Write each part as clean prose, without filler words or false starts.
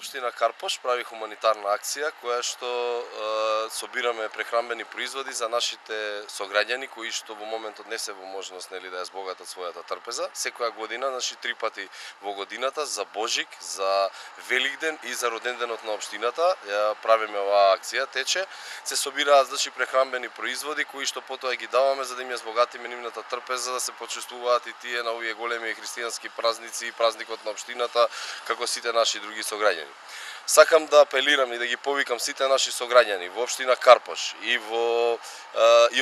Општина Карпош прави хуманитарна акција која што собираме прехранбени производи за нашите сограѓани кои што во моментот не се во можност да ја збогатат својата трпеза. Секоја година, 3 пати во годината за Божик, за Великден и за роденденот на општината ја правиме оваа акција, тече. Се собираат прехранбени производи кои што потоа ги даваме за да им ја збогатиме нивната трпеза, да се почувствуваат и тие на овие големи христијански празници и празникот на општината како сите наши други сограѓани. Сакам да апелирам и да ги повикам сите наши сограѓани во општина Карпош и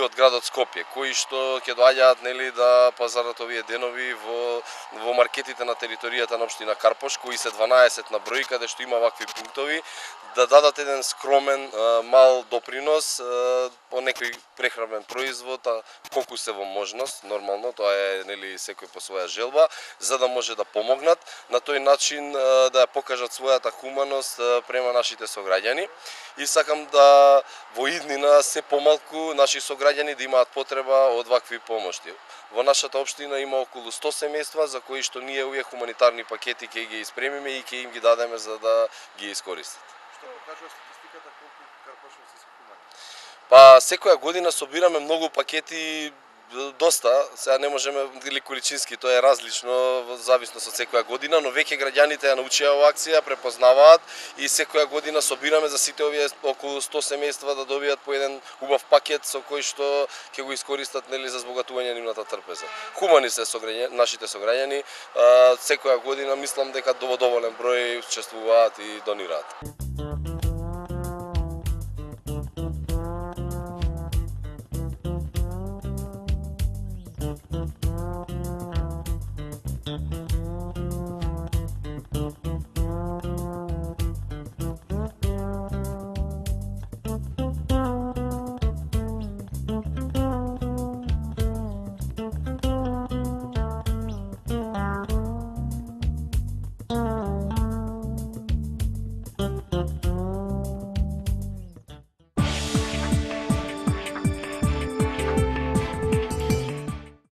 од градот Скопје, кои што ќе доаѓаат да пазарат овие денови во маркетите на територијата на општина Карпош, кои се 12 на број, каде што има вакви пунктови, да дадат еден скромен мал допринос по некој прехранбен производ, колку се во можност, нормално, тоа е секој по своја желба, за да може да помогнат на тој начин да ја покажат својата хуманост према нашите сограѓани. И сакам да во иднина се помалку наши сограѓани да имаат потреба од вакви помошти. Во нашата општина има околу 100 семејства за кои што ние овие хуманитарни пакети ќе ги испремиме и ќе им ги дадеме за да ги искористат. Што покажува статистиката колку карпошовци се хумани? Па секоја година собираме многу пакети, доста, сега не можеме количински, тоа е различно во зависност од секоја година, но веќе граѓаните ја научија оваа акција, препознаваат и секоја година собираме за сите овие околу 100 семејства да добијат по еден убав пакет со кој што ќе го искористат за збогатување нивната трпеза. Хумани се нашите сограѓани, секоја година мислам дека доволен број учествуваат и донираат. Thank you.